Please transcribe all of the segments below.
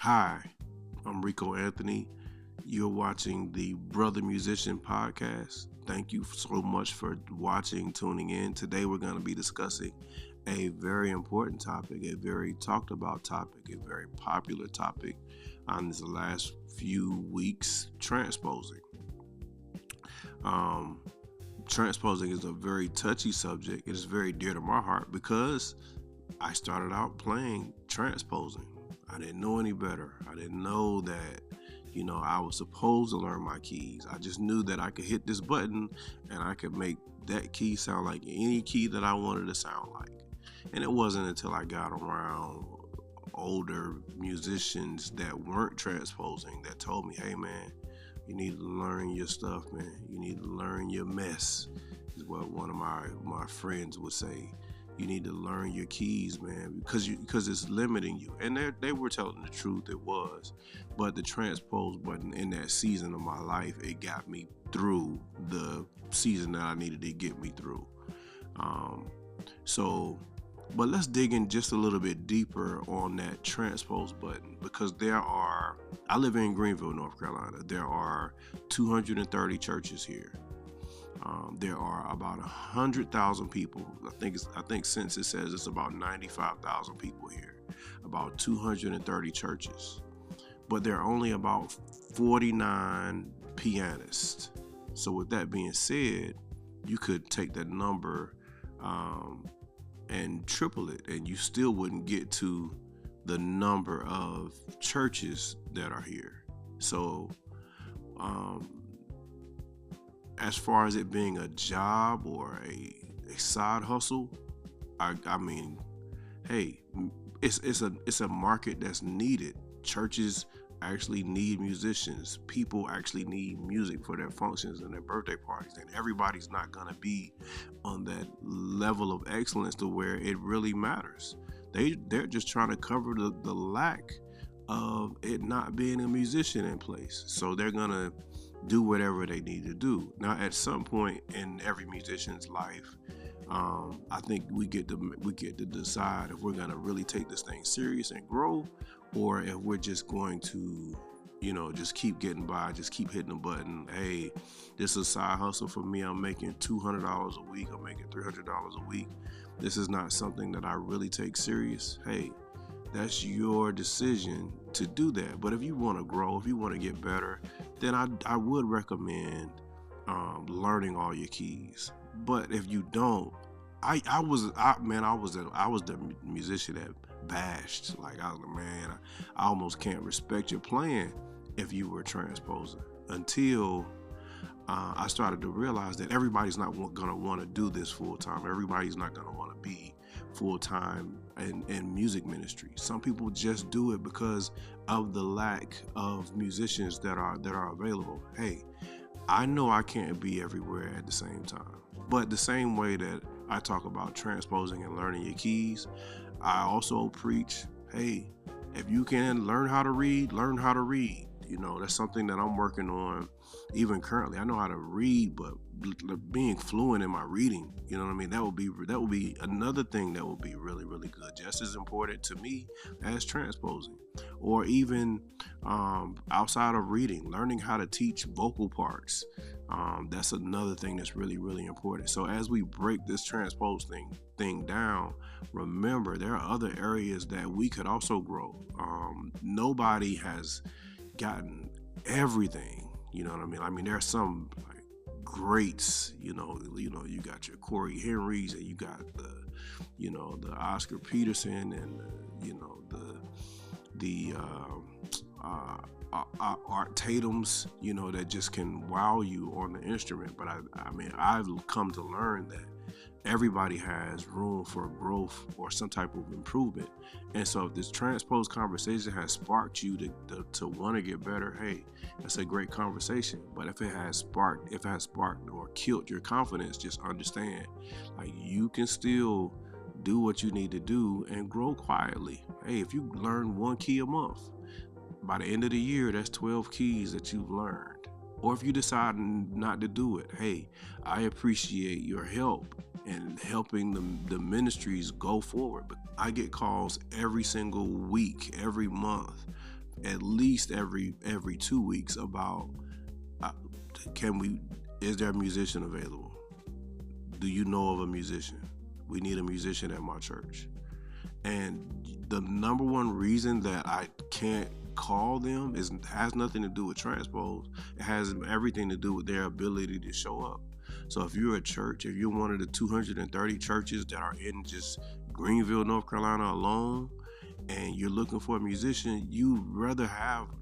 Hi, I'm Rico Anthony. You're watching the Brother Musician podcast. Thank you so much for watching, tuning in. Today we're going to be discussing a very important topic, a very talked about topic, a very popular topic on this last few weeks, transposing. Um, Transposing is a very touchy subject. It is very dear to my heart because I started out playing transposing. I didn't know any better. I didn't know that, I was supposed to learn my keys. I just knew that I could hit this button and I could make that key sound like any key that I wanted to sound like. And it wasn't until I got around older musicians that weren't transposing that told me, hey man, you need to learn your stuff, man. You need to learn your mess, is what one of my friends would say. You need to learn your keys, man, because it's limiting you. And they were telling the truth, it was. But the transpose button in that season of my life, it got me through the season that I needed to get me through. Um, so, but let's dig in just a little bit deeper on that transpose button because I live in Greenville, North Carolina. There are 230 churches here. There are about 100,000 people. I think census says it's about 95,000 people here. About 230 churches, but there are only about 49 pianists. So with that being said, you could take that number and triple it, and you still wouldn't get to the number of churches that are here. So as far as it being a job or a side hustle, I mean, hey, it's a market that's needed. Churches actually need musicians. People actually need music for their functions and their birthday parties, and everybody's not gonna be on that level of excellence to where it really matters. They're just trying to cover the lack of it not being a musician in place. So they're gonna do whatever they need to do. Now, at some point in every musician's life, I think we get to decide if we're gonna really take this thing serious and grow, or if we're just going to, just keep getting by, just keep hitting the button. Hey, this is a side hustle for me. I'm making $200 a week. I'm making $300 a week. This is not something that I really take serious. Hey, that's your decision to do that. But if you want to grow, if you want to get better, then I would recommend learning all your keys. But if you don't, I was the musician that bashed. Like, I was like, man, I almost can't respect your playing if you were transposing, until I started to realize that everybody's not gonna want to do this full time. Everybody's not gonna want to be full time in music ministry. Some people just do it because of the lack of musicians that are available. Hey, I know I can't be everywhere at the same time, but the same way that I talk about transposing and learning your keys, I also preach, hey, if you can learn how to read, learn how to read. That's something that I'm working on even currently. I know how to read, but being fluent in my reading, you know what I mean? That would be another thing that would be really, really good. Just as important to me as transposing, or even outside of reading, learning how to teach vocal parts. That's another thing that's really, really important. So as we break this transpose thing down, remember there are other areas that we could also grow. Nobody has gotten everything, you know what I mean? I mean, there are some like greats, you got your Corey Henrys, and you got the Oscar Peterson, and the Art Tatum's, that just can wow you on the instrument. But I mean, I've come to learn that everybody has room for growth or some type of improvement. And so if this transpose conversation has sparked you to want to get better, hey, that's a great conversation. But if it has sparked or killed your confidence, just understand, like, you can still do what you need to do and grow quietly. Hey, if you learn one key a month, by the end of the year, that's 12 keys that you've learned. Or if you decide not to do it, hey, I appreciate your help in helping the ministries go forward. But I get calls every single week, every month, at least every 2 weeks about uh, is there a musician available? Do you know of a musician? We need a musician at my church. And the number one reason that I can't call them has nothing to do with Transpose. It has everything to do with their ability to show up. So if you're a church, if you're one of the 230 churches that are in just Greenville, North Carolina alone, and you're looking for a musician,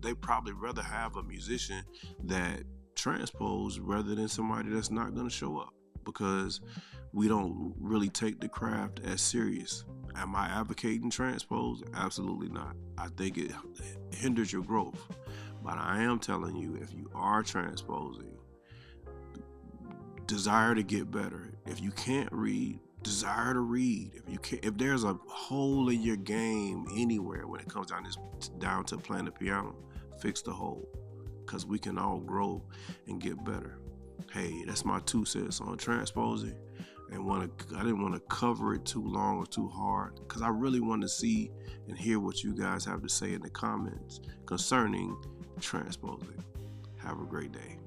they probably rather have a musician that transpose rather than somebody that's not going to show up, because we don't really take the craft as serious. Am I advocating transpose? Absolutely not. I think it hinders your growth. But I am telling you, if you are transposing, desire to get better. If you can't read, desire to read. If there's a hole in your game anywhere when it comes down to playing the piano, fix the hole, because we can all grow and get better. Hey, that's my 2 cents on transposing. And I didn't want to cover it too long or too hard, because I really want to see and hear what you guys have to say in the comments concerning transposing. Have a great day.